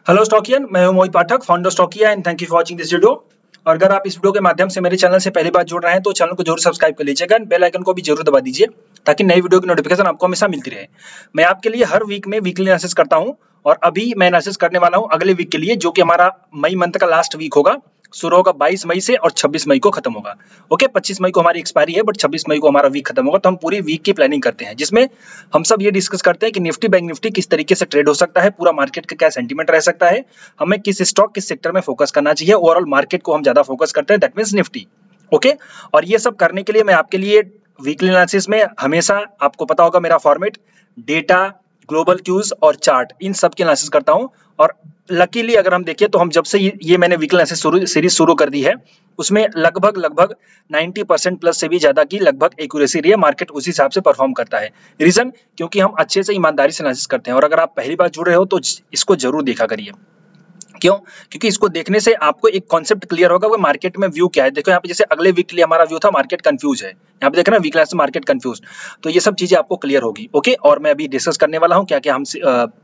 Hello Stockian, मैं हूं Mohit Pathak, founder Stockia and thank you for watching this video. और अगर आप इस वीडियो के माध्यम से मेरे चैनल से पहली बार जुड़ रहे हैं तो चैनल को जरूर सब्सक्राइब कर लीजिएगा, बेल आइकन को भी जरूर दबा दीजिए ताकि नई वीडियो की नोटिफिकेशन आपको हमेशा मिलती रहे। मैं आपके लिए हर वीक में वीकली एनालिसिस करता हूं और अभी मैं एनालिसिस करने वाला हूं अगले वीक के लिए, जो कि हमारा मई मंथ का लास्ट वीक होगा। शुरू होगा 22 मई से और 26 मई को खत्म होगा। ओके, 25 मई को हमारी एक्सपायरी है बट 26 मई को हमारा वीक खत्म होगा। तो हम पूरी वीक की प्लानिंग करते हैं जिसमें हम सब ये डिस्कस करते हैं कि निफ्टी बैंक निफ्टी किस तरीके से ट्रेड हो सकता है, पूरा मार्केट का क्या सेंटीमेंट रह सकता है, हमें किस स्टॉक किस सेक्टर में फोकस करना चाहिए। ओवरऑल मार्केट को हम ज्यादा फोकस करते हैं, दैट मींस निफ्टी। ओके, और ये सब करने के लिए मैं आपके लिए वीकली एनालिसिस में हमेशा, आपको पता होगा मेरा फॉर्मेट, डेटा, ग्लोबल क्यूज और चार्ट, इन सब की एनालिसिस करता हूं। और लकीली अगर हम देखें तो हम जब से ये मैंने वीकली एनालिसिस सीरीज शुरू कर दी है उसमें लगभग 90% प्लस से भी ज्यादा की लगभग एक्यूरेसी रही है। मार्केट उसी हिसाब से परफॉर्म करता है। रीजन, क्योंकि हम अच्छे से ईमानदारी से एनालिसिस करते हैं। और अगर आप पहली बार जुड़ रहे हो तो इसको जरूर देखा करिए। क्यों? क्योंकि इसको देखने से आपको एक कॉन्सेप्ट क्लियर होगा वो मार्केट में व्यू क्या है। देखो यहाँ पे जैसे अगले वीक के लिए हमारा व्यू था मार्केट कंफ्यूज है, यहाँ पे देखना वीक क्लास मार्केट कंफ्यूज, तो ये सब चीजें आपको क्लियर होगी। ओके, और मैं अभी डिस्कस करने वाला हूँ क्या क्या हम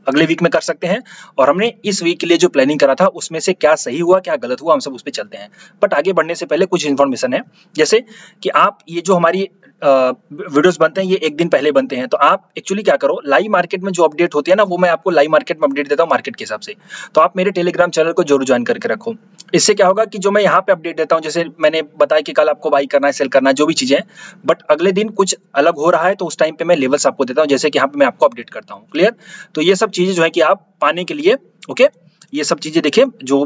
अगले वीक में कर सकते हैं और हमने इस वीक के लिए जो प्लानिंग करा था उसमें से क्या सही हुआ क्या गलत हुआ, हम सब उस पर चलते हैं। बट आगे बढ़ने से पहले कुछ इन्फॉर्मेशन है, जैसे कि आप ये जो हमारी वीडियोस बनते हैं ये एक दिन पहले बनते हैं, तो आप एक्चुअली क्या करो, लाइव मार्केट में जो अपडेट होती है ना वो मैं आपको लाइव मार्केट में अपडेट देता हूँ मार्केट के हिसाब से। तो आप मेरे टेलीग्राम चैनल को जरूर ज्वाइन करके रखो। इससे क्या होगा कि जो मैं यहाँ पे अपडेट देता हूँ, जैसे मैंने बताया कि कल आपको बाई करना है सेल करना है जो भी चीजें हैं, बट अगले दिन कुछ अलग हो रहा है तो उस टाइम पे मैं लेवल्स आपको देता हूँ, जैसे कि यहाँ पे मैं आपको अपडेट करता हूँ। क्लियर? तो ये सब चीजें जो है कि आप पाने के लिए, ओके, ये सब चीजें देखिए जो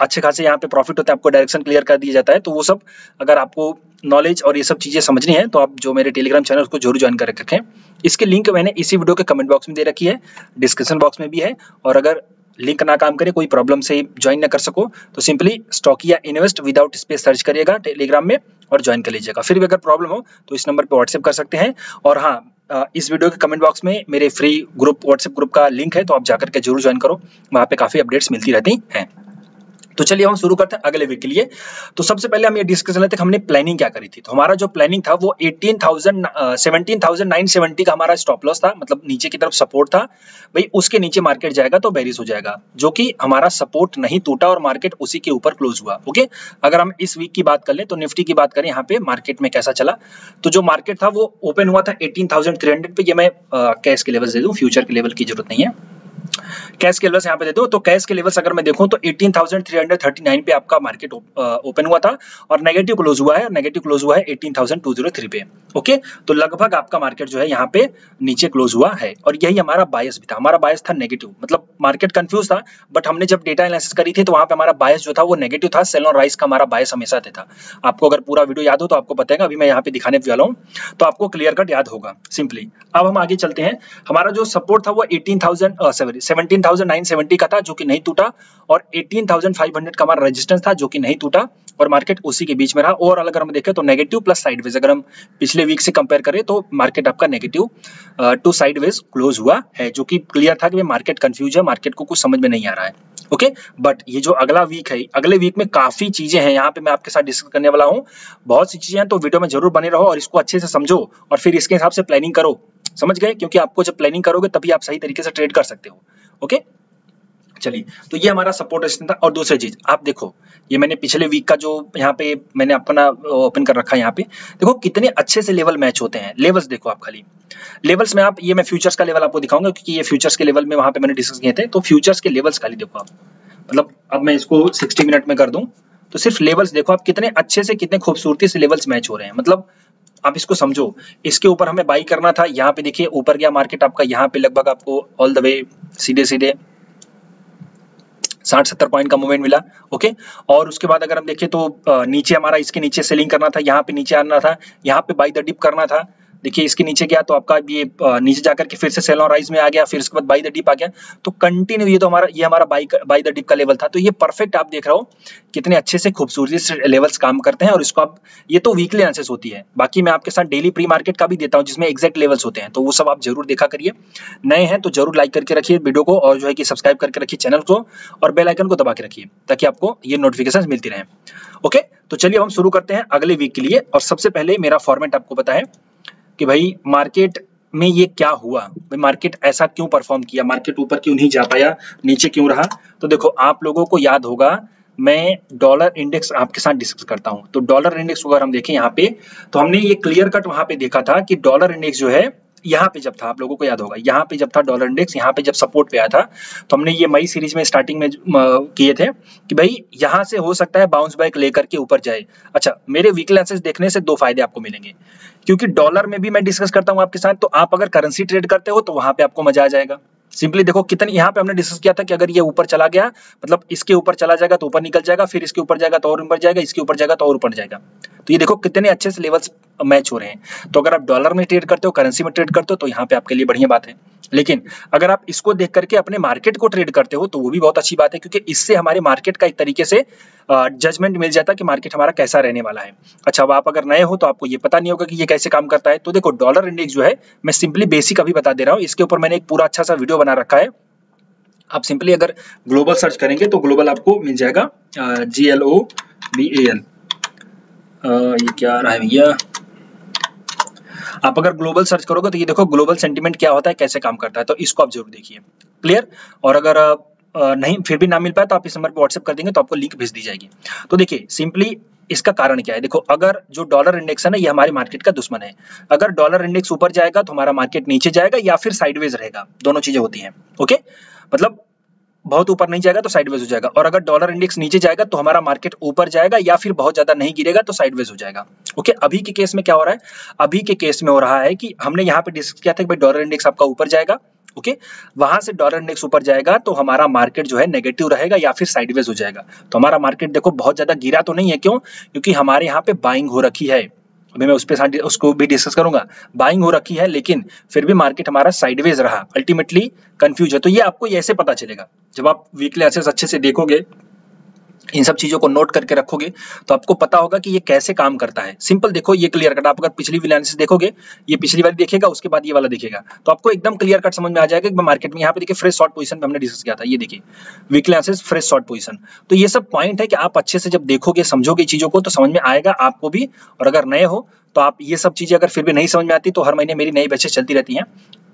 अच्छे खासे यहाँ पे प्रॉफिट होता है, आपको डायरेक्शन क्लियर कर दिया जाता है। तो वो सब अगर आपको नॉलेज और ये सब चीजें समझनी है तो आप जो मेरे टेलीग्राम चैनल उसको जरूर ज्वाइन कर रखें। इसके लिंक मैंने इसी वीडियो के कमेंट बॉक्स में दे रखी है, डिस्क्रिप्शन बॉक्स में भी है। और अगर लिंक ना काम करे, कोई प्रॉब्लम से ज्वाइन ना कर सको, तो simply Stockia invest without space search करिएगा टेलीग्राम में और ज्वाइन कर लीजिएगा। फिर भी अगर प्रॉब्लम हो तो इस नंबर पे व्हाट्सएप कर सकते हैं। और हाँ, इस वीडियो के कमेंट बॉक्स में मेरे फ्री ग्रुप, व्हाट्सएप ग्रुप का लिंक है, तो आप जाकर के जरूर ज्वाइन करो, वहाँ पे काफी अपडेट्स मिलती रहती हैं। तो चलिए हम शुरू करते हैं अगले वीक के लिए। तो सबसे पहले हम ये डिस्कस कर लेते हैं हमने प्लानिंग क्या करी थी। तो हमारा जो प्लानिंग था वो 17,970 का हमारा स्टॉप लॉस था, मतलब नीचे की तरफ सपोर्ट था। भाई उसके नीचे मार्केट जाएगा तो बेरिश हो जाएगा, जो कि हमारा सपोर्ट नहीं टूटा और मार्केट उसी के ऊपर क्लोज हुआ। ओके, अगर हम इस वीक की बात कर लें तो निफ्टी की बात करें, यहाँ पे मार्केट में कैसा चला, तो जो मार्केट था वो ओपन हुआ था 18,300 पे। ये मैं कैश के लेवल दे दूं, फ्यूचर के लेवल की जरूरत नहीं है, कैश के लेवल्स यहाँ पे दे दो। तो कैश के लेवल्स अगर मैं देखूं तो 18,339 पे आपका मार्केट ओपन हुआ था और नेगेटिव क्लोज हुआ है, नेगेटिव क्लोज हुआ है 18,203 पे। ओके, तो लगभग आपका मार्केट जो है यहाँ पे नीचे क्लोज हुआ है और यही हमारा बायस भी था। हमारा बायस था नेगेटिव, मतलब मार्केट कंफ्यूज था, बट हमने जब डेटा एनालिसिस करी थी तो वहां पे हमारा बायस जो था वो नेगेटिव था। सेल और राइस का हमारा बायस हमेशा था। आपको अगर पूरा वीडियो याद हो तो आपको बताएगा, अभी मैं यहाँ पे दिखाने वाला हूँ तो आपको क्लियर कट याद होगा सिंपली। अब हम आगे चलते हैं। हमारा जो सपोर्ट था वो 17,970 का था, जो कि नहीं टूटा, और 18,500 का हमारा रेजिस्टेंस था, जो कि नहीं टूटा, और मार्केट उसी के बीच में रहा। ओवरऑल अगर हम देखें तो नेगेटिव प्लस साइडवेज, अगर हम पिछले वीक से कंपेयर करें तो मार्केट आपका नेगेटिव टू साइडवेज क्लोज हुआ है, जो कि क्लियर था कि मार्केट कंफ्यूज है, मार्केट को कुछ समझ में नहीं आ रहा है। ओके, बट ये जो अगला वीक है, अगले वीक में काफी चीजें हैं यहाँ पे मैं आपके साथ डिस्कस करने वाला हूँ। बहुत सी चीजें हैं, तो वीडियो में जरूर बने रहो और इसको अच्छे से समझो और फिर इसके हिसाब से प्लानिंग करो। समझ गए? क्योंकि आपको जब प्लानिंग करोगे तभी आप सही तरीके से ट्रेड कर सकते हो। ओके, चलिए, तो ये हमारा सपोर्ट रेजिस्टेंस था। और दूसरी चीज आप देखो, ये मैंने पिछले वीक का जो यहाँ पे मैंने अपना ओपन कर रखा है, यहाँ पे देखो कितने अच्छे से लेवल मैच होते हैं। लेवल्स देखो आप, खाली लेवल्स में आप, ये मैं फ्यूचर्स का लेवल आपको दिखाऊंगा क्योंकि ये फ्यूचर्स के लेवल में वहां पे मैंने डिस्कस किए थे। तो फ्यूचर्स के लेवल्स खाली देखो आप, मतलब अब मैं इसको 60 मिनट में कर दूं तो सिर्फ लेवल्स देखो आप, कितने अच्छे से कितने खूबसूरती से लेवल्स मैच हो रहे हैं। मतलब आप इसको समझो, इसके ऊपर हमें बाई करना था, यहाँ पे देखिए ऊपर गया मार्केट आपका, यहाँ पे लगभग आपको ऑल द वे सीधे सीधे 60-70 पॉइंट का मूवमेंट मिला। ओके, और उसके बाद अगर हम देखें तो नीचे हमारा, इसके नीचे सेलिंग करना था, यहाँ पे नीचे आना था, यहाँ पे बाई द डिप करना था। देखिए इसके नीचे गया तो आपका ये नीचे जाकर के फिर से सेल और राइज में आ गया, फिर उसके बाद बाई द डिप आ गया। तो कंटिन्यू ये तो हमारा बाई द डिप का लेवल था। तो ये परफेक्ट आप देख रहे हो कितने अच्छे से खूबसूरती से लेवल्स काम करते हैं। और इसको आप, ये तो वीकली एनालिसिस होती है, बाकी मैं आपके साथ डेली प्री मार्केट का भी देता हूँ जिसमें एग्जैक्ट लेवल्स होते हैं, तो वो सब आप जरूर देखा करिए। नए हैं तो जरूर लाइक करके रखिए वीडियो को, और जो है कि सब्सक्राइब करके रखिए चैनल को, और बेल आइकन को दबा के रखिए ताकि आपको ये नोटिफिकेशन मिलती रहे। ओके, तो चलिए हम शुरू करते हैं अगले वीक के लिए। और सबसे पहले मेरा फॉर्मेट आपको पता है कि भाई मार्केट में ये क्या हुआ, भाई मार्केट ऐसा क्यों परफॉर्म किया, मार्केट ऊपर क्यों नहीं जा पाया, नीचे क्यों रहा। तो देखो आप लोगों को याद होगा मैं डॉलर इंडेक्स आपके साथ डिस्कस करता हूं, तो डॉलर इंडेक्स अगर हम देखें यहाँ पे, तो हमने ये क्लियर कट वहां पे देखा था कि डॉलर इंडेक्स जो है यहाँ पे जब था, आप लोगों को याद होगा यहाँ पे जब था डॉलर इंडेक्स, यहाँ पे जब सपोर्ट पे आया था, तो हमने ये मई सीरीज में स्टार्टिंग में किए थे कि भाई यहाँ से हो सकता है बाउंस बैक लेकर के ऊपर जाए। अच्छा, मेरे वीकली एनालिसिस देखने से दो फायदे आपको मिलेंगे, क्योंकि डॉलर में भी मैं डिस्कस करता हूँ आपके साथ, तो आप अगर करेंसी ट्रेड करते हो तो वहां पे आपको मजा आ जाएगा। सिंपली देखो कितनी, यहाँ पे हमने डिस्कस किया था कि अगर ये ऊपर चला गया, मतलब इसके ऊपर चला जाएगा तो ऊपर निकल जाएगा, फिर इसके ऊपर जाएगा तो और ऊपर जाएगा, इसके ऊपर जाएगा तो और ऊपर जाएगा। तो ये देखो कितने अच्छे से लेवल्स मैच हो रहे हैं। तो अगर आप डॉलर में ट्रेड करते हो, करेंसी में ट्रेड करते हो, तो यहाँ पे आपके लिए बढ़िया बात है। लेकिन अगर आप इसको देख करके अपने मार्केट को ट्रेड करते हो तो वो भी बहुत अच्छी बात है, क्योंकि इससे हमारे मार्केट का एक तरीके से जजमेंट मिल जाता है कि मार्केट हमारा कैसा रहने वाला है। अच्छा, अब आप अगर नए हो तो आपको ये पता नहीं होगा कि ये कैसे काम करता है। तो देखो डॉलर इंडेक्स जो है, मैं सिंपली बेसिक अभी बता दे रहा हूँ, इसके ऊपर मैंने एक पूरा अच्छा सा वीडियो बना रखा है। आप सिंपली अगर ग्लोबल सर्च करेंगे तो ग्लोबल आपको मिल जाएगा, GLOBAL, ये क्या आ रहा है भैया, आप अगर ग्लोबल सर्च करोगे तो ये देखो ग्लोबल सेंटीमेंट क्या होता है, कैसे काम करता है, तो इसको आप जरूर देखिए। क्लियर। और अगर नहीं फिर भी ना मिल पाए तो आप इस नंबर पर व्हाट्सएप कर देंगे तो आपको लिंक भेज दी जाएगी। तो देखिए सिंपली इसका कारण क्या है, देखो अगर जो डॉलर इंडेक्स है ना, ये हमारे मार्केट का दुश्मन है। अगर डॉलर इंडेक्स ऊपर जाएगा तो हमारा मार्केट नीचे जाएगा, या फिर साइडवेज रहेगा, दोनों चीजें होती हैं। ओके, मतलब बहुत ऊपर नहीं जाएगा तो साइडवेज हो जाएगा, और अगर डॉलर इंडेक्स नीचे जाएगा तो हमारा मार्केट ऊपर जाएगा, या फिर बहुत ज्यादा नहीं गिरेगा तो साइडवेज हो जाएगा। ओके, अभी के केस में क्या हो रहा है, अभी के केस में हो रहा है कि हमने यहाँ पे डिस्कस किया था कि भाई डॉलर इंडेक्स आपका ऊपर जाएगा। ओके, वहां से डॉलर इंडेक्स ऊपर जाएगा तो हमारा मार्केट जो है नेगेटिव रहेगा या फिर साइडवेज हो जाएगा। तो हमारा मार्केट देखो बहुत ज्यादा गिरा तो नहीं है, क्यों, क्योंकि हमारे यहाँ पे बाइंग हो रखी है। अभी मैं उस पे उसको भी डिस्कस करूंगा, बाइंग हो रखी है, लेकिन फिर भी मार्केट हमारा साइडवेज रहा, अल्टीमेटली कंफ्यूज है। तो ये आपको ऐसे पता चलेगा जब आप वीकली एनालिसिस अच्छे से देखोगे, इन सब चीजों को नोट करके रखोगे, तो आपको पता होगा कि ये कैसे काम करता है। सिंपल देखो ये क्लियर कट, आप अगर पिछली एनालिसिस देखोगे, ये पिछली वाली देखेगा, उसके बाद ये वाला देखेगा, तो आपको एकदम क्लियर कट समझ में आ जाएगा कि मार्केट में यहाँ पे देखिए फ्रेश शॉर्ट पोजीशन पे हमने डिस्कस किया था, ये देखिए weekly analysis fresh short position. तो ये सब पॉइंट है कि आप अच्छे से जब देखोगे, समझोगे चीजों को, तो समझ में आएगा आपको भी। और अगर नए हो तो आप ये सब चीजें अगर फिर भी नहीं समझ में आती, तो हर महीने मेरी नई बैचेस चलती रहती हैं।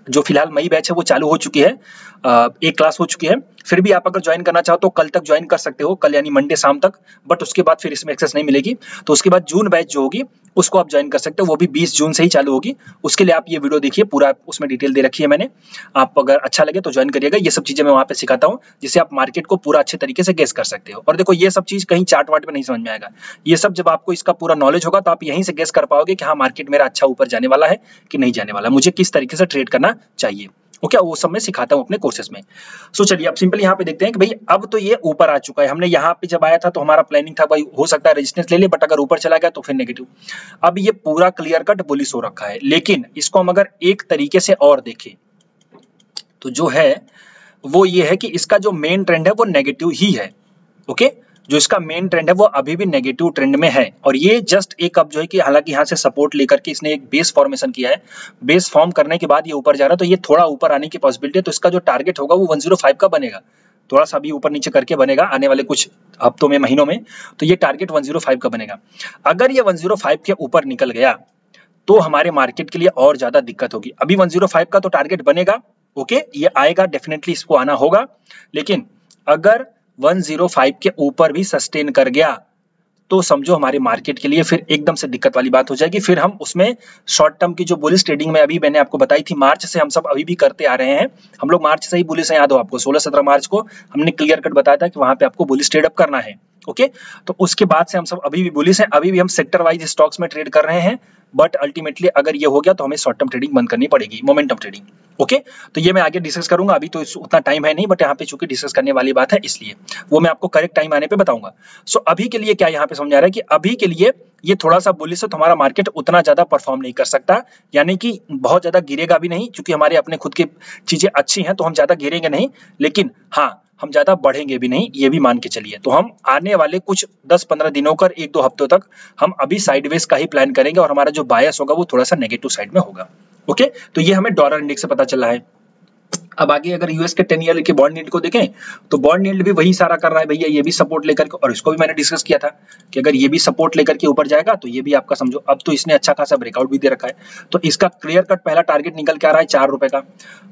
जो फिलहाल मई बैच है वो चालू हो चुकी है, एक क्लास हो चुकी है। फिर भी आप अगर ज्वाइन करना चाहो तो कल तक ज्वाइन कर सकते हो, कल यानी मंडे शाम तक, बट उसके बाद फिर इसमें एक्सेस नहीं मिलेगी। तो उसके बाद जून बैच जो होगी उसको आप ज्वाइन कर सकते हो, वो भी 20 जून से ही चालू होगी। उसके लिए आप ये वीडियो देखिए, पूरा उसमें डिटेल दे रखी है मैंने, आप अगर अच्छा लगे तो ज्वाइन करिएगा। ये सब चीजें मैं वहाँ पे सिखाता हूँ, जिससे आप मार्केट को पूरा अच्छे तरीके से गेस कर सकते हो। और देखो ये सब चीज कहीं चार्ट वार्ट में नहीं समझ में आएगा, ये सब जब आपको इसका पूरा नॉलेज होगा तो आप यहीं से गेस कर पाओगे कि हाँ मार्केट मेरा अच्छा ऊपर जाने वाला है कि नहीं जाने वाला, मुझे किस तरीके से ट्रेड करना चाहिए। ओके, वो सब मैं सिखाता हूँ अपने कोर्सेज में। सो चलिए अब सिंपल यहाँ पे देखते हैं कि भाई अब तो ये ऊपर आ चुका है। हमने यहाँ पे जब आया था तो हमारा प्लानिंग था भाई हो सकता है रेजिस्टेंस ले ले, बट अगर ऊपर चला गया तो फिर नेगेटिव। अब ये पूरा क्लियर कट बुलिश हो रखा है, लेकिन इसको हम अगर एक तरीके से और देखें तो जो है वो ये है कि इसका जो मेन ट्रेंड है वो नेगेटिव ही है। ओके, जो इसका मेन ट्रेंड है वो अभी भी नेगेटिव ट्रेंड में है, और ये जस्ट एक अब जो है कि हालांकि यहाँ से सपोर्ट लेकर के इसने एक बेस फॉर्मेशन किया है, बेस फॉर्म करने के बाद ये ऊपर जा रहा है, तो ये थोड़ा ऊपर आने की पॉसिबिलिटी है। तो इसका जो टारगेट होगा वो 105 का बनेगा, थोड़ा सा भी ऊपर नीचे करके बनेगा आने वाले कुछ हफ्तों में, महीनों में। तो ये टारगेट 105 का बनेगा। अगर ये 105 के ऊपर निकल गया तो हमारे मार्केट के लिए और ज्यादा दिक्कत होगी। अभी 105 का तो टारगेट बनेगा, ओके, ये आएगा, डेफिनेटली इसको आना होगा। लेकिन अगर 105 के ऊपर भी सस्टेन कर गया तो समझो हमारे मार्केट के लिए फिर एकदम से दिक्कत वाली बात हो जाएगी। फिर हम उसमें शॉर्ट टर्म की जो बुलिश ट्रेडिंग में अभी मैंने आपको बताई थी, मार्च से हम सब अभी भी करते आ रहे हैं। हम लोग मार्च से ही बुलिश है, याद हो आपको 16-17 मार्च को हमने क्लियर कट बताया था कि वहां पे आपको बुलिश ट्रेड अप करना है। ओके, तो उसके बाद से हम सब अभी भी बुलिश हैं, अभी भी हम सेक्टर वाइज स्टॉक्स में ट्रेड कर रहे हैं। बट अल्टीमेटली अगर ये हो गया तो हमें शॉर्ट टर्म ट्रेडिंग बंद करनी पड़ेगी, मोमेंटम ट्रेडिंग। ओके, तो ये मैं आगे डिस्कस करूंगा, अभी तो उतना टाइम है नहीं, बट यहाँ पे चूंकि डिस्कस करने वाली बात है इसलिए वो मैं आपको करेक्ट टाइम आने पे बताऊंगा। सो अभी के लिए क्या यहाँ पे समझ आ रहा है कि अभी के लिए ये थोड़ा सा बुलिश है, तो हमारा मार्केट उतना ज्यादा परफॉर्म नहीं कर सकता, यानी कि बहुत ज्यादा गिरेगा भी नहीं, क्योंकि हमारे अपने खुद की चीजें अच्छी हैं तो हम ज्यादा गिरेंगे नहीं, लेकिन हाँ हम ज्यादा बढ़ेंगे भी नहीं, ये भी मान के चलिए। तो हम आने वाले कुछ 10-15 दिनों का 1-2 हफ्तों तक हम अभी साइडवेज का ही प्लान करेंगे, और हमारा जो बायस होगा वो थोड़ा सा नेगेटिव साइड में होगा। ओके, तो ये हमें डॉलर इंडेक्स से पता चला है। अब आगे अगर यूएस के 10 ईयर के बॉन्ड यील्ड को देखें तो बॉन्ड यील्ड भी वही सारा कर रहा है भैया, ये भी सपोर्ट लेकर के, और इसको भी मैंने डिस्कस किया था कि अगर ये भी सपोर्ट लेकर के ऊपर जाएगा तो ये भी आपका समझो, अब तो इसने अच्छा खासा ब्रेकआउट भी दे रखा है, तो इसका क्लियर कट पहला टारगेट निकल के आ रहा है 4 रुपए का,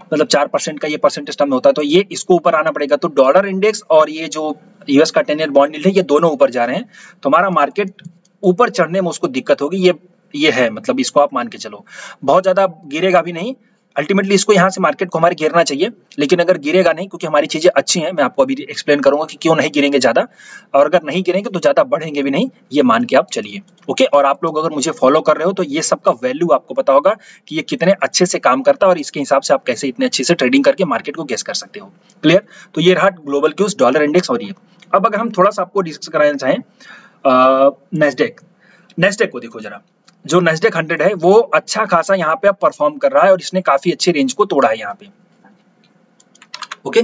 मतलब 4% का ये परसेंटेज टर्म में होता है, तो ये इसको ऊपर आना पड़ेगा। तो डॉलर इंडेक्स और ये जो यूएस का 10 ईयर बॉन्ड यील्ड है ये दोनों ऊपर जा रहे हैं, तो हमारा मार्केट ऊपर चढ़ने में उसको दिक्कत होगी, ये है, मतलब इसको आप मान के चलो, बहुत ज्यादा गिरेगा भी नहीं, अल्टीमेटली इसको यहाँ से मार्केट को हमारे गिरना चाहिए, लेकिन अगर गिरेगा नहीं, क्योंकि हमारी चीजें अच्छी हैं, मैं आपको अभी एक्सप्लेन करूंगा कि क्यों नहीं गिरेंगे ज्यादा, और अगर नहीं गिरेंगे तो ज्यादा बढ़ेंगे भी नहीं, ये मान के आप चलिए। ओके, और आप लोग अगर मुझे फॉलो कर रहे हो तो ये सबका वैल्यू आपको पता होगा कि ये कितने अच्छे से काम करता है, और इसके हिसाब से आप कैसे इतने अच्छे से ट्रेडिंग करके मार्केट को गेस कर सकते हो। क्लियर? तो ये रहा ग्लोबल क्यूज, डॉलर इंडेक्स और ये। अब अगर हम थोड़ा सा आपको डिस्कस कराना चाहें नेस्डेक को देखो जरा, जो नेस्डेक 100 है वो अच्छा खासा यहाँ पे अब परफॉर्म कर रहा है, और इसने काफी अच्छी रेंज को तोड़ा है यहाँ पे। ओके,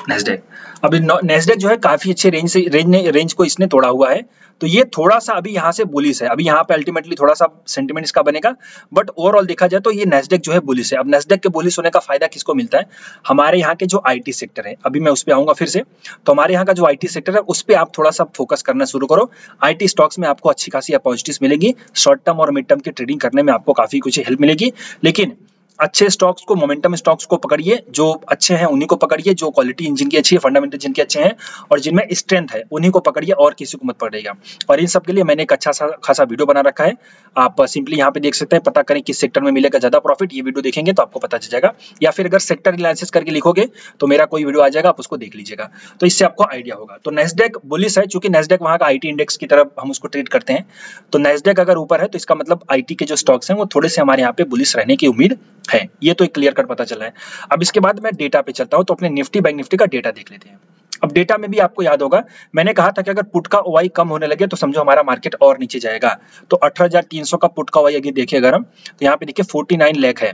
नेस्डेक, अभी नेस्डेक जो है काफी अच्छे रेंज को इसने तोड़ा हुआ है, तो ये थोड़ा सा अभी यहाँ से बुलिश है, अभी यहाँ पे अल्टीमेटली थोड़ा सा सेंटिमेंट इसका बनेगा, बट ओवरऑल देखा जाए तो ये नेस्डेक जो है बुलिश है। अब नेस्डेक के बुलिश होने का फायदा किसको मिलता है? हमारे यहाँ के जो आईटी सेक्टर है, अभी मैं उस पर आऊंगा फिर से, तो हमारे यहाँ का जो आईटी सेक्टर है उस पर आप थोड़ा सा फोकस करना शुरू करो। आईटी स्टॉक्स में आपको अच्छी खासी अपॉर्चुनिटीज मिलेगी, शॉर्ट टर्म और मिड टर्म की ट्रेडिंग करने में आपको काफी कुछ हेल्प मिलेगी, लेकिन अच्छे स्टॉक्स को, मोमेंटम स्टॉक्स को पकड़िए, जो अच्छे हैं उन्हीं को पकड़िए, जो क्वालिटी जिनकी अच्छी है, फंडामेंटल जिनके अच्छे हैं और जिनमें स्ट्रेंथ है उन्हीं को पकड़िए, और किसी को मत पकड़िएगा। और इन सब के लिए मैंने एक अच्छा खासा वीडियो बना रखा है, आप सिंपली यहाँ पे देख सकते हैं, पता करें किस सेक्टर में मिलेगा ज्यादा प्रॉफिट, ये वीडियो देखेंगे तो आपको पता चल जाएगा, या फिर अगर सेक्टर एनालिसिस करके लिखोगे तो मेरा कोई वीडियो आ जाएगा, आप उसको देख लीजिएगा, तो इससे आपको आइडिया होगा। तो नेस्डेक बुलिश है, चूंकि नेस्डेक वहां का आईटी इंडेक्स की तरफ हम उसको ट्रेड करते हैं, तो नेस्डेक अगर ऊपर है तो इसका मतलब आईटी के जो स्टॉक्स हैं वो थोड़े से हमारे यहाँ पे बुलिश रहने की उम्मीद है, ये तो एक क्लियर कट पता चला है। अब इसके बाद मैं डेटा पे चलता हूं, तो अपने निफ्टी बैंक निफ्टी का डेटा देख लेते हैं। अब डेटा में भी आपको याद होगा मैंने कहा था कि अगर पुट का ओआई कम होने लगे तो समझो हमारा मार्केट और नीचे जाएगा, तो 18,300 का पुट का ओआई अगर देखें अगर हम, तो यहाँ पे देखिए 49 लाख है,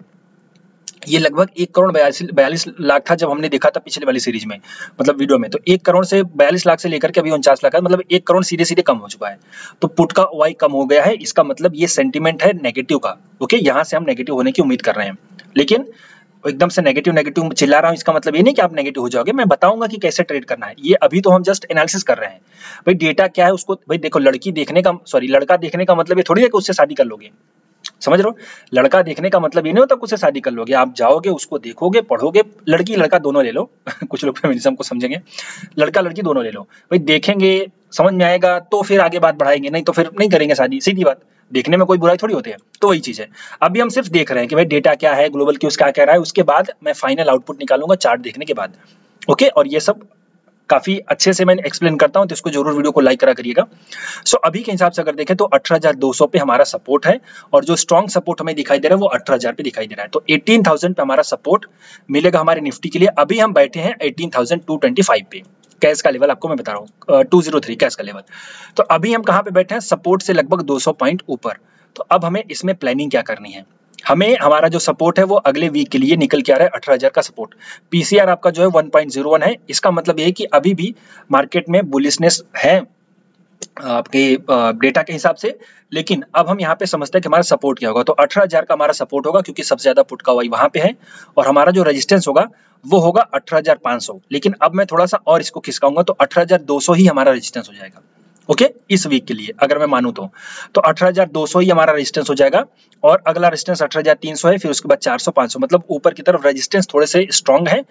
ये लगभग 1 करोड़ 42 लाख था जब हमने देखा था पिछले वाली सीरीज में, मतलब वीडियो में, तो 1 करोड़ से 42 लाख से लेकर के अभी 49 लाख है, मतलब 1 करोड़ सीधे सीधे कम हो चुका है, तो पुट का ओआई कम हो गया है, इसका मतलब ये सेंटीमेंट है नेगेटिव का। ओके, यहाँ से हम नेगेटिव होने की उम्मीद कर रहे हैं, लेकिन एकदम से नेगेटिव चिल्ला रहा हूं, इसका मतलब ये नहीं कि आप नेगेटिव हो जाओगे, मैं बताऊंगा कि कैसे ट्रेड करना है, ये अभी तो हम जस्ट एनालिसिस कर रहे हैं। भाई डेटा क्या है उसको, भाई देखो, लड़का देखने का मतलब ये थोड़ी है कि उससे शादी कर लोगे, समझ रहे हो? लड़का देखने का मतलब ये नहीं होता कि उससे शादी कर लोगे, आप जाओगे उसको देखोगे, पढ़ोगे, लड़की लड़का दोनों ले लो कुछ लोग फेमिनिज्म को समझेंगे, लड़का लड़की दोनों ले लो, भाई देखेंगे समझ में आएगा तो फिर आगे बात बढ़ाएंगे, नहीं तो फिर नहीं करेंगे शादी, सीधी बात, देखने में कोई बुराई थोड़ी होती है। तो वही चीज है, अभी हम सिर्फ देख रहे हैं कि भाई डेटा क्या है, ग्लोबल क्यूज क्या कह रहा है, उसके बाद मैं फाइनल आउटपुट निकालूंगा चार्ट देखने के बाद। ओके, और ये सब काफी अच्छे से मैं एक्सप्लेन करता हूं, तो इसको जरूर वीडियो को लाइक करा करिएगा। सो अभी के हिसाब से अगर देखें तो 18,200 पे हमारा सपोर्ट है, और जो स्ट्रॉन्ग सपोर्ट हमें दिखाई दे रहा है वो 18,000 पे दिखाई दे रहा है, तो 18,000 पे हमारा सपोर्ट मिलेगा हमारे निफ्टी के लिए। अभी हम बैठे हैं 18,225 पे, कैश का लेवल आपको मैं बता रहा हूँ 203 कैश का लेवल। तो अभी हम कहाँ पे बैठे हैं? सपोर्ट से लगभग 200 पॉइंट ऊपर। तो अब हमें इसमें प्लानिंग क्या करनी है? हमें हमारा जो सपोर्ट है वो अगले वीक के लिए निकल के आ रहा है 18,000 का सपोर्ट। पीसीआर आपका जो है 1.01 है, इसका मतलब ये है कि अभी भी मार्केट में बुलिशनेस है आपके डेटा के हिसाब से, लेकिन अब हम यहाँ पे समझते हैं कि हमारा सपोर्ट क्या होगा। तो 18,000 का हमारा सपोर्ट होगा, क्योंकि सबसे ज्यादा पुट का वही वहां पे है, और हमारा जो रेजिस्टेंस होगा वो होगा 18,500। लेकिन अब मैं थोड़ा सा और इसको खिसकाऊंगा, तो 18,200 ही हमारा रेजिस्टेंस हो जाएगा। ओके, इस वीक के लिए अगर मैं मानूं तो 18,200 ही हमारा रेजिस्टेंस हो जाएगा, और अगला रेजिस्टेंस 18,300 है, फिर उसके बाद 400 500, मतलब ऊपर की तरफ रेजिस्टेंस थोड़े से स्ट्रांग है,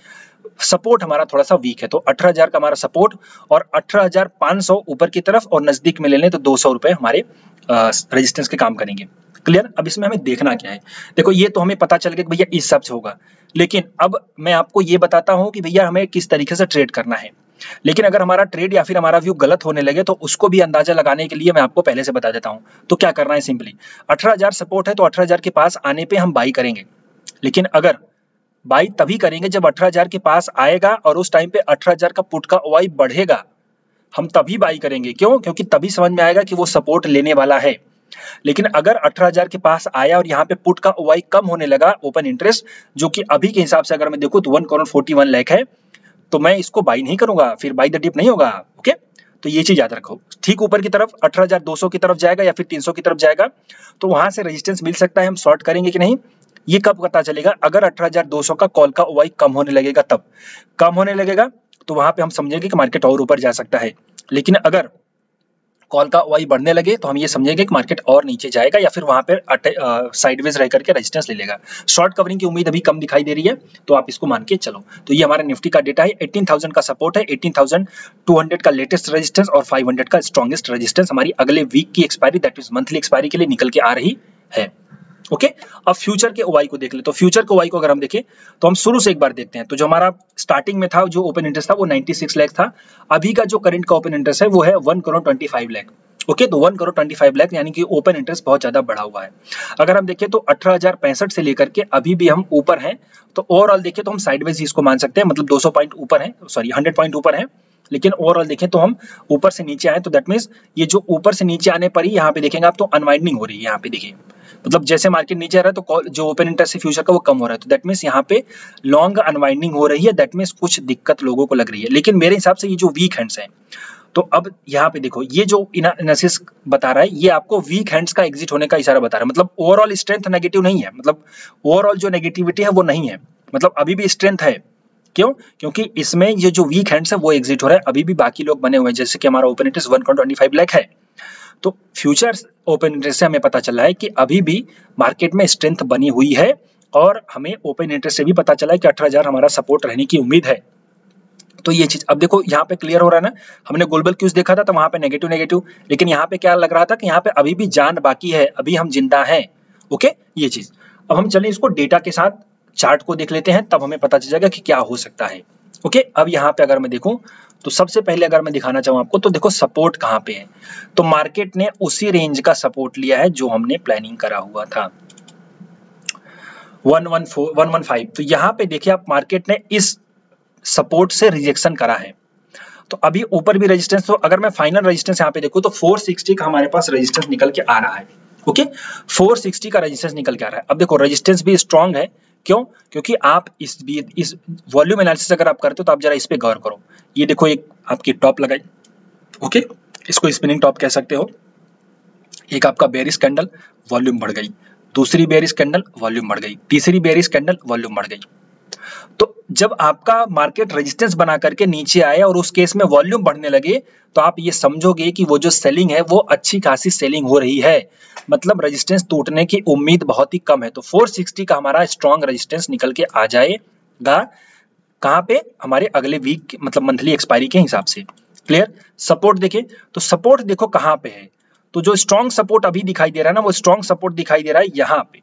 सपोर्ट हमारा थोड़ा सा वीक है। तो 18,000 का हमारा सपोर्ट, और 18,500 ऊपर की तरफ, और नजदीक में ले लें तो 200 रुपए हमारे रेजिस्टेंस के काम करेंगे। क्लियर? अब इसमें हमें देखना क्या है, देखो ये तो हमें पता चल गया कि भैया इस हिसाब से होगा, लेकिन अब मैं आपको ये बताता हूं कि भैया हमें किस तरीके से ट्रेड करना है। लेकिन अगर हमारा ट्रेड या फिर हमारा व्यू गलत होने लगे तो उसको भी अंदाजा लगाने के लिए मैं आपको पहले से बता देता हूं। तो क्या करना है, सिंपली 18,000 सपोर्ट है, तो 18,000 के पास आने पे हम बाई करेंगे, लेकिन अगर बाई तभी करेंगे जब 18,000 के पास आएगा, और उस टाइम पे 18,000 का पुट का ओआई बढ़ेगा, हम तभी बाई करेंगे। क्यों? क्योंकि तभी समझ में आएगा कि वो सपोर्ट लेने वाला है। लेकिन अगर 18,000 के पास आया और यहाँ पे पुट का ओआई कम होने लगा, ओपन इंटरेस्ट, जो कि अभी के हिसाब से अगर मैं देखूं तो 1 करोड़ 41 लाख है, तो मैं इसको बाई नहीं करूंगा, फिर बाई द डिप नहीं होगा। ओके, तो ये चीज याद रखो। ठीक ऊपर की तरफ 18,200 की तरफ जाएगा या फिर 300 की तरफ जाएगा, तो वहां से रेजिस्टेंस मिल सकता है, हम शॉर्ट करेंगे कि नहीं, ये कब पता चलेगा? अगर 18,200 का कॉल का OI कम होने लगेगा, तब कम होने लगेगा तो वहां पे हम समझेंगे कि मार्केट और ऊपर जा सकता है। लेकिन अगर कॉल का OI बढ़ने लगे तो हम ये समझेंगे कि मार्केट और नीचे जाएगा या फिर वहां पे साइडवेज रह करके रेजिस्टेंस ले लेगा। शॉर्ट कवरिंग की उम्मीद अभी कम दिखाई दे रही है, तो आप इसको मान के चलो। तो ये हमारा निफ्टी का डेटा है। 18,000 का सपोर्ट है, 18,200 का लेटेस्ट रेजिस्टेंस और 500 का स्ट्रॉन्गेस्ट रेजिस्टेंस हमारी अगले वीक की expiry, that is monthly expiry के लिए निकल के आ रही है। ओके, अब फ्यूचर के OI को देख ले। तो फ्यूचर के OI को अगर हम देखें तो हम शुरू से एक बार देखते हैं। तो जो हमारा स्टार्टिंग में था, जो ओपन इंटरेस्ट था वो 96 लाख था। अभी का जो करंट का ओपन इंटरेस्ट है वो है 1,25 लाख। ओके, तो 1,25 लाख यानी कि ओपन इंटरेस्ट बहुत ज्यादा बढ़ा हुआ है। अगर हम देखें तो 18,065 से लेकर के अभी भी हम ऊपर हैं। तो ओवरऑल देखें तो हम साइडवेज इसको मान सकते हैं, मतलब 200 पॉइंट ऊपर है, सॉरी 100 पॉइंट ऊपर है। लेकिन ओवरऑल देखें तो हम ऊपर से नीचे आए, तो दैट मीन्स ये जो ऊपर से नीचे आने पर ही यहाँ पे देखेंगे आप तो अनवाइंडिंग हो रही है। यहाँ पे देखिए, मतलब जैसे मार्केट नीचे आ रहा है तो जो ओपन इंटरेस्ट है फ्यूचर का वो कम हो रहा है, तो दैट मीन्स यहाँ पे लॉन्ग अनवाइंडिंग हो रही है। दैट मीन्स कुछ दिक्कत लोगों को लग रही है। लेकिन मेरे हिसाब से ये जो वीक हैंड्स है, तो अब यहाँ पे देखो ये जो एनालिसिस बता रहा है ये आपको वीक हैंड्स का एग्जिट होने का इशारा बता रहा है। मतलब ओवरऑल स्ट्रेंथ नेगेटिव नहीं है, मतलब ओवरऑल जो नेगेटिविटी है वो नहीं है, मतलब अभी भी स्ट्रेंथ है। क्यों? क्योंकि इसमें ये जो वीक हैंड्स है वो एग्जिट हो रहा है, अभी भी बाकी लोग बने हुए हैं। जैसे कि हमारा ओपन इंटरेस्ट 1.25 लाख है, तो फ्यूचर्स ओपन इंटरेस्ट से हमें पता चल रहा है कि अभी भी मार्केट में स्ट्रेंथ बनी हुई है। और हमें ओपन इंटरेस्ट से भी पता चला है कि 18,000 हमारा सपोर्ट रहने की उम्मीद है। तो ये चीज अब देखो यहाँ पे क्लियर हो रहा है ना। हमने ग्लोबल क्यूज देखा था तो वहां पे नेगेटिव नेगेटिव, लेकिन यहाँ पे क्या लग रहा था कि यहाँ पे अभी भी जान बाकी है, अभी हम जिंदा हैं। ओके, ये चीज। अब हम चलें इसको डेटा के साथ चार्ट को देख लेते हैं, तब हमें पता चल जाएगा कि क्या हो सकता है। ओके, अब यहाँ पे अगर मैं देखूं तो सबसे पहले अगर मैं दिखाना चाहूँ आपको, तो देखो सपोर्ट कहाँ पे है। तो मार्केट ने उसी रेंज का सपोर्ट लिया है जो हमने प्लानिंग करा हुआ था, 115। तो यहाँ पे देखिए आप, मार्केट ने इस सपोर्ट से रिजेक्शन करा है। तो अभी ऊपर भी रेजिस्टेंस, तो अगर मैं फाइनल रेजिस्टेंस यहाँ पे देखूं तो 460 का हमारे पास रेजिस्टेंस निकल के आ रहा है। ओके, 460 का रेजिस्टेंस निकल के आ रहा है। अब देखो रेजिस्टेंस भी स्ट्रांग है। क्यों? क्योंकि आप इस वॉल्यूम एनालिसिस अगर आप करते हो तो आप जरा इस पे गौर करो। ये देखो एक आपकी टॉप लगाई, ओके, इसको स्पिनिंग टॉप कह सकते हो। एक आपका बेयरिश कैंडल, वॉल्यूम बढ़ गई। दूसरी बेयरिश कैंडल, वॉल्यूम बढ़ गई। तीसरी बेयरिश कैंडल, वॉल्यूम बढ़ गई। तो जब आपका मार्केट रेजिस्टेंस बना करके नीचे आए और उस केस में वॉल्यूम बढ़ने लगे, तो आप ये समझोगे कि वो जो सेलिंग है वो अच्छी खासी सेलिंग हो रही है, मतलब रेजिस्टेंस टूटने की उम्मीद बहुत ही कम है। तो 460 का हमारा स्ट्रॉन्ग रेजिस्टेंस निकल के आ जाएगा। कहां पे? हमारे अगले वीक मतलब मंथली एक्सपायरी के हिसाब से। क्लियर? सपोर्ट देखे तो सपोर्ट देखो कहां पे है। तो जो स्ट्रॉन्ग सपोर्ट अभी दिखाई दे रहा है ना, वो स्ट्रॉन्ग सपोर्ट दिखाई दे रहा है यहां पे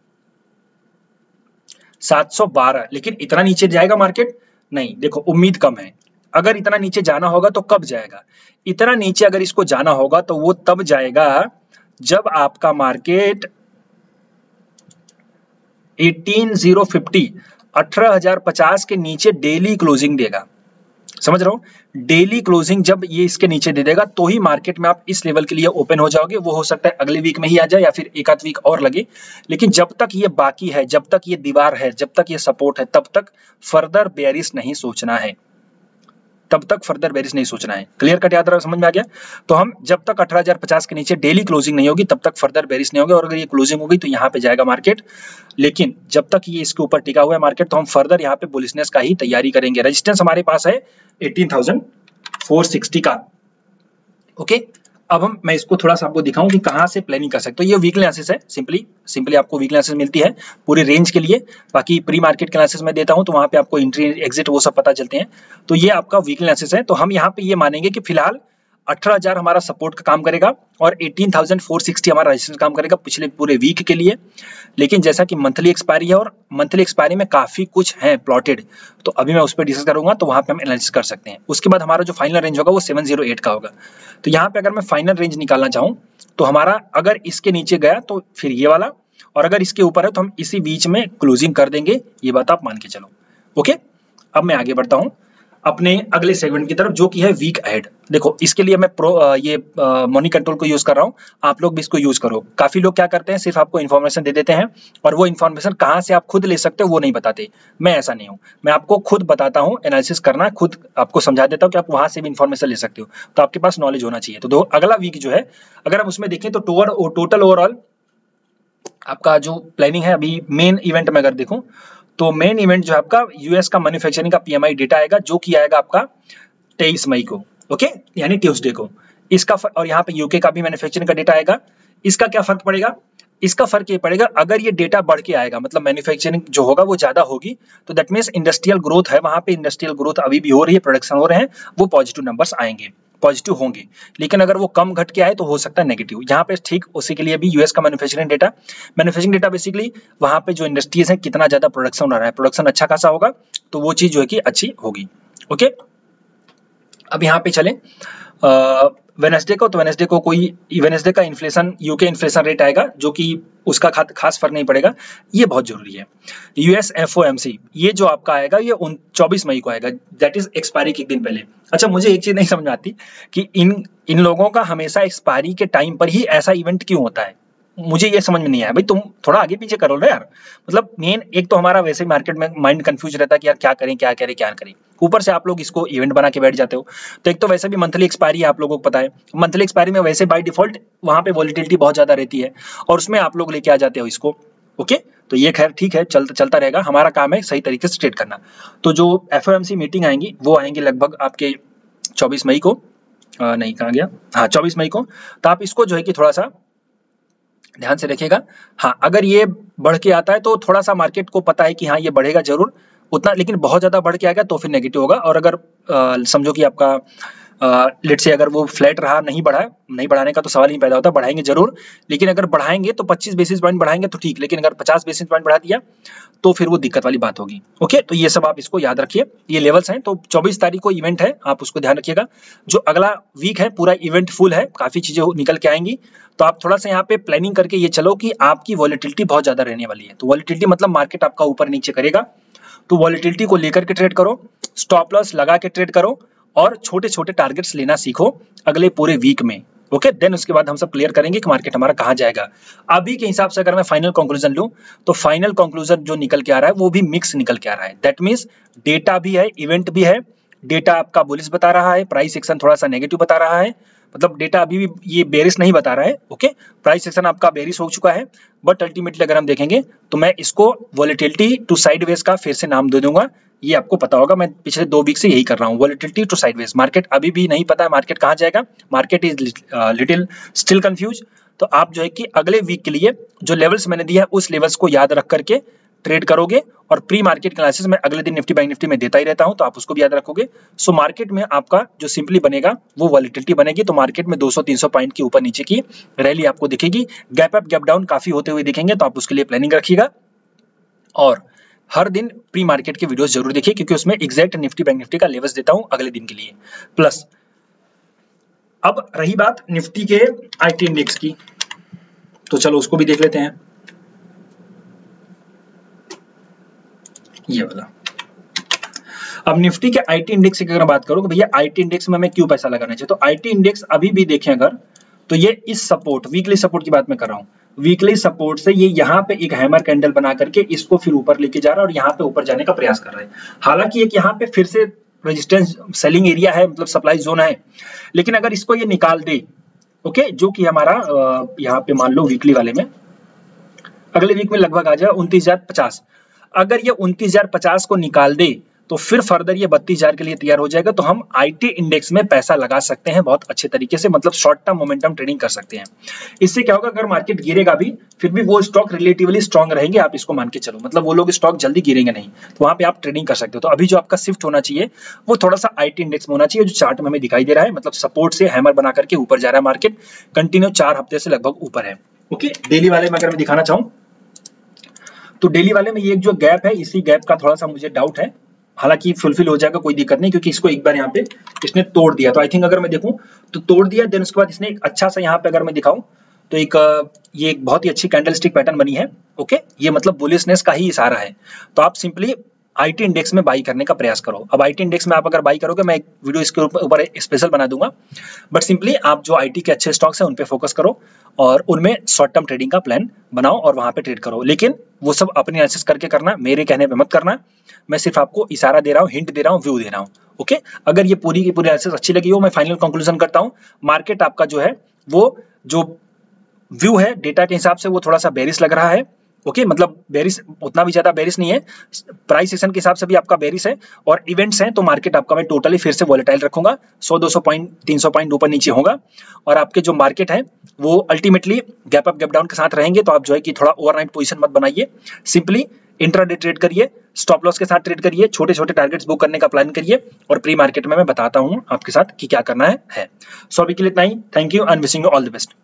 712। लेकिन इतना नीचे जाएगा मार्केट? नहीं, देखो उम्मीद कम है। अगर इतना नीचे जाना होगा तो कब जाएगा? इतना नीचे अगर इसको जाना होगा तो वो तब जाएगा जब आपका मार्केट 18,050 18,050 के नीचे डेली क्लोजिंग देगा। समझ रहा हूं? डेली क्लोजिंग जब ये इसके नीचे दे देगा तो ही मार्केट में आप इस लेवल के लिए ओपन हो जाओगे। वो हो सकता है अगले वीक में ही आ जाए या फिर एक आध वीक और लगे। लेकिन जब तक ये बाकी है, जब तक ये दीवार है, जब तक ये सपोर्ट है, तब तक फर्दर बेयरिश नहीं सोचना है, तब तक फर्दर बेयरिश नहीं सोचना है। क्लियर कट याद रहा, समझ में आ गया? तो हम जब तक 18,050 के नीचे डेली क्लोजिंग नहीं होगी तब तक फर्दर बेयरिश नहीं होगी। और अगर ये क्लोजिंग हो गई तो यहाँ पे जाएगा मार्केट। लेकिन जब तक ये इसके ऊपर टिका हुआ है मार्केट, तो हम फर्दर यहाँ पे बुलिशनेस का ही तैयारी करेंगे। रेजिस्टेंस हमारे पास है 18,460 का। ओके, अब मैं इसको थोड़ा सा आपको दिखाऊं कि कहां से प्लानिंग कर सकते हो। ये वीकली एनालिसिस है, सिंपली आपको वीकली एनालिसिस मिलती है पूरी रेंज के लिए। बाकी प्री मार्केट के एनालिसिस में देता हूं तो वहां पे आपको एंट्री एग्जिट वो सब पता चलते हैं। तो ये आपका वीकली एनालिसिस है। तो हम यहाँ पे ये मानेंगे कि फिलहाल 18,000 हमारा सपोर्ट का काम करेगा और 18,460 हमारा रेजिस्टेंस काम करेगा पिछले पूरे वीक के लिए। लेकिन जैसा कि मंथली एक्सपायरी है और मंथली एक्सपायरी में काफी कुछ है प्लॉटेड, तो अभी मैं उस पर डिस्कस करूंगा, तो वहां पे हम एनालिसिस कर सकते हैं। उसके बाद हमारा जो फाइनल रेंज होगा वो 708 का होगा। तो यहाँ पे अगर मैं फाइनल रेंज निकालना चाहूँ तो हमारा अगर इसके नीचे गया तो फिर ये वाला, और अगर इसके ऊपर है तो हम इसी बीच में क्लोजिंग कर देंगे। ये बात आप मान के चलो। ओके, अब मैं आगे बढ़ता हूँ अपने अगले सेगमेंट की तरफ, जो कि है वीक अहेड। देखो इसके लिए मैं मनी कंट्रोल को यूज कर रहा हूं, आप लोग भी इसको यूज करो। काफी लोग क्या करते हैं, सिर्फ आपको इन्फॉर्मेशन दे देते हैं और वो इन्फॉर्मेशन कहां से आप खुद ले सकते हो वो नहीं बताते। मैं ऐसा नहीं हूं, मैं आपको खुद बताता हूं, एनालिसिस करना खुद आपको समझा देता हूं कि आप वहां से भी इन्फॉर्मेशन ले सकते हो। तो आपके पास नॉलेज होना चाहिए। तो अगला वीक जो है अगर हम उसमें देखें तो टोटल ओवरऑल आपका जो प्लानिंग है अभी मेन इवेंट में अगर देखूं तो मेन इवेंट जो है आपका यूएस का मैन्युफैक्चरिंग का पीएमआई डेटा आएगा जो कि आएगा आपका 23 मई को, ओके, यानी ट्यूसडे को। इसका और यहाँ पे यूके का भी मैन्युफैक्चरिंग का डेटा आएगा। इसका क्या फर्क पड़ेगा? इसका फर्क ये पड़ेगा अगर ये डेटा बढ़ के आएगा, मतलब मैन्युफैक्चरिंग जो होगा वो ज्यादा होगी, तो दैट मीन्स इंडस्ट्रियल ग्रोथ है, वहां पे इंडस्ट्रियल ग्रोथ अभी भी हो रही है, प्रोडक्शन हो रहे हैं, वो पॉजिटिव नंबर्स आएंगे, पॉजिटिव होंगे। लेकिन अगर वो कम घट के आए तो हो सकता है नेगेटिव। यहाँ पे ठीक उसी के लिए भी यूएस का मैन्युफैक्चरिंग डेटा बेसिकली वहां पे जो इंडस्ट्रीज है कितना ज्यादा प्रोडक्शन हो रहा है, प्रोडक्शन अच्छा खासा होगा तो वो चीज जो है कि अच्छी होगी, ओके। अब यहाँ पे चलें वेडनेसडे को, तो वेडनेसडे का इन्फ्लेशन, यूके इन्फ्लेशन रेट आएगा जो कि उसका खास फर्क नहीं पड़ेगा, ये बहुत जरूरी है। यूएस एफओएमसी ये जो आपका आएगा ये 24 मई को आएगा, दैट इज एक्सपायरी के एक दिन पहले। अच्छा, मुझे एक चीज नहीं समझ आती कि इन लोगों का हमेशा एक्सपायरी के टाइम पर ही ऐसा इवेंट क्यों होता है, मुझे ये समझ में नहीं आया। भाई तुम थोड़ा आगे पीछे करो ना यार, मतलब मेन एक तो हमारा वैसे ही मार्केट में माइंड कंफ्यूज रहता है कि यार क्या करें क्या करें क्या करें, ऊपर से आप लोग इसको इवेंट बना के बैठ जाते हो। तो एक तो वैसे भी मंथली एक्सपायरी है, आप लोगों को पता है, मंथली एक्सपायरी में वैसे बाय डिफॉल्ट वहां पे वॉलिटिलिटी बहुत ज्यादा रहती है और उसमें आप लोग लेके आ जाते हो इसको, ओके। तो ये खैर ठीक है, चलता रहेगा, हमारा काम है सही तरीके से ट्रेड करना। तो जो एफओएमसी मीटिंग आएंगी वो आएंगी लगभग आपके 24 मई को, नहीं कहाँ गया, हाँ 24 मई को। तो आप इसको जो है कि थोड़ा सा ध्यान से रखिएगा। हाँ, अगर ये बढ़ के आता है तो थोड़ा सा मार्केट को पता है कि हाँ ये बढ़ेगा जरूर उतना, लेकिन बहुत ज्यादा बढ़ के आएगा तो फिर नेगेटिव होगा। और अगर समझो कि आपका लेट से अगर वो फ्लैट रहा, नहीं बढ़ाने का तो सवाल ही पैदा होता, बढ़ाएंगे जरूर, लेकिन अगर बढ़ाएंगे तो 25 बेसिस पॉइंट बढ़ाएंगे तो ठीक, लेकिन अगर 50 बेसिस पॉइंट बढ़ा दिया तो फिर वो दिक्कत वाली बात होगी, ओके। तो ये सब आप इसको याद रखिए, ये लेवल्स हैं। तो 24 तारीख को इवेंट है, आप उसको ध्यान रखिएगा। जो अगला वीक है पूरा इवेंट फुल है, काफी चीजें निकल के आएंगी, तो आप थोड़ा सा यहाँ पे प्लानिंग करके ये चलो कि आपकी वॉलिटिलिटी बहुत ज्यादा रहने वाली है। तो वॉलिटिलिटी मतलब मार्केट आपका ऊपर नीचे करेगा, तो वॉलिटिलिटी को लेकर के ट्रेड करो, स्टॉप लॉस लगा के ट्रेड करो और छोटे छोटे टारगेट्स लेना सीखो अगले पूरे वीक में, ओके। देन उसके बाद हम सब क्लियर करेंगे कि मार्केट हमारा कहाँ जाएगा। अभी के हिसाब से अगर मैं फाइनल कंक्लूजन लूं तो फाइनल कंक्लूजन जो निकल के आ रहा है वो भी मिक्स निकल के आ रहा है। दैट मींस डेटा भी है, इवेंट भी है। डेटा आपका बुलिश बता रहा है, प्राइस एक्शन थोड़ा सा नेगेटिव बता रहा है, मतलब डेटा अभी भी ये बेरिश नहीं बता रहा है, ओके। प्राइस एक्शन आपका बेरिश हो चुका है, बट अल्टीमेटली अगर हम देखेंगे तो मैं इसको वॉलिटिलिटी टू साइडवेज का फिर से नाम दे दूंगा। ये आपको पता होगा, मैं पिछले 2 वीक से यही कर रहा हूँ, वॉलिटिलिटी टू साइडवेज। मार्केट अभी भी नहीं पता है मार्केट कहाँ जाएगा, market is little still confuse. तो आप जो है कि अगले वीक के लिए जो लेवल्स मैंने दिया है उस लेवल्स को याद रख करके ट्रेड करोगे। और प्री मार्केट क्लासेस में अगले दिन निफ्टी बैंक निफ्टी में देता ही रहता हूं, तो आप उसको भी याद रखोगे। सो मार्केट में आपका जो सिंपली बनेगा वो वॉलिटिलिटी बनेगी, तो मार्केट में 200-300 पॉइंट के ऊपर नीचे की रैली आपको दिखेगी, गैप अप गैप डाउन काफी होते हुए दिखेंगे, तो आप उसके लिए प्लानिंग रखिएगा। और हर दिन प्री मार्केट के वीडियोस जरूर देखिए, क्योंकि उसमें एग्जैक्ट निफ्टी बैंक निफ्टी का लेवल्स देता हूं अगले दिन के लिए। प्लस अब रही बात निफ्टी के आईटी इंडेक्स की, तो चलो उसको भी देख लेते हैं। ये वाला अब निफ्टी के आईटी इंडेक्स की अगर बात करूं कि भैया आईटी इंडेक्स में हमें क्यों पैसा लगाना चाहिए, तो आईटी इंडेक्स अभी भी देखें अगर, तो ये इस सपोर्ट, वीकली सपोर्ट की बात मैं कर रहा हूं, वीकली सपोर्ट से ये यहाँ पे एक हैमर कैंडल बना करके इसको फिर ऊपर लेके जा रहा है और यहाँ पे ऊपर जाने का प्रयास कर रहा है। हालांकि एक यहाँ पे फिर से रेजिस्टेंस सेलिंग एरिया है, मतलब सप्लाई जोन है, लेकिन अगर इसको ये निकाल दे, ओके, जो कि हमारा यहाँ पे मान लो वीकली वाले में अगले वीक में लगभग आ जाए 29,050, अगर ये 29,050 को निकाल दे तो फिर फर्दर ये 32,000 के लिए तैयार हो जाएगा। तो हम आईटी इंडेक्स में पैसा लगा सकते हैं बहुत अच्छे तरीके से, मतलब शॉर्ट टर्म मोमेंटम ट्रेडिंग कर सकते हैं। इससे क्या होगा, अगर मार्केट गिरेगा भी फिर भी वो स्टॉक रिलेटिवली स्ट्रांग रहेंगे, आप इसको मान के चलो, मतलब वो लोग स्टॉक जल्दी गिरेंगे नहीं, तो वहां पे आप ट्रेडिंग कर सकते हो। तो अभी जो आपका शिफ्ट होना चाहिए वो थोड़ा सा आईटी इंडेक्स में होना चाहिए, जो चार्ट में हमें दिखाई दे रहा है, मतलब सपोर्ट से हैमर बना करके ऊपर जा रहा है मार्केट, कंटिन्यू 4 हफ्ते से लगभग ऊपर है, ओके। डेली वाले में अगर मैं दिखाना चाहूँ तो डेली वाले में ये जो गैप है, इसी गैप का थोड़ा सा मुझे डाउट है, हालांकि फुलफिल हो जाएगा, कोई दिक्कत नहीं, क्योंकि इसको एक बार यहाँ पे इसने तोड़ दिया, तो आई थिंक अगर मैं देखूं तो तोड़ दिया, देन उसके बाद इसने एक अच्छा सा यहाँ पे अगर मैं दिखाऊं तो ये एक बहुत ही अच्छी कैंडलस्टिक पैटर्न बनी है, ओके। ये मतलब बुलिशनेस का ही इशारा है। तो आप सिंपली आईटी इंडेक्स में बाई करने का प्रयास करो। अब आईटी इंडेक्स में आप अगर बाई करोगे, मैं एक वीडियो इसके ऊपर स्पेशल बना दूंगा, बट सिंपली आप जो आईटी के अच्छे स्टॉक्स हैं उन पे फोकस करो और उनमें शॉर्ट टर्म ट्रेडिंग का प्लान बनाओ और वहां पे ट्रेड करो, लेकिन वो सब अपनी एनालिसिस करके करना, मेरे कहने पे मत करना। मैं सिर्फ आपको इशारा दे रहा हूँ, हिंट दे रहा हूँ, व्यू दे रहा हूँ, ओके। अगर ये पूरी की पूरी एनालिसिस अच्छी लगी हो, मैं फाइनल कंक्लूजन करता हूँ, मार्केट आपका जो है वो जो व्यू है डेटा के हिसाब से वो थोड़ा सा बेरिश लग रहा है। ओके, मतलब बेरिश उतना भी ज्यादा बेरिश नहीं है, प्राइस सेशन के हिसाब से भी आपका बेरिश है, और इवेंट्स हैं तो मार्केट आपका मैं टोटली फिर से वॉलेटाइल रखूंगा, 100-200 पॉइंट 300 पॉइंट ऊपर नीचे होगा। और आपके जो मार्केट है वो ultimately gap up gap down के साथ रहेंगे, तो आप जो है कि थोड़ा ओवरनाइट पोजीशन मत बनाइए, सिंपली इंट्राडे ट्रेड करिए, स्टॉप लॉस के साथ ट्रेड करिए, छोटे छोटे टारगेट्स बुक करने का प्लान करिए, और प्री मार्केट में मैं बताता हूँ आपके साथ कि क्या करना है। सो अभी के लिए इतना ही, thank you and wishing you all the best.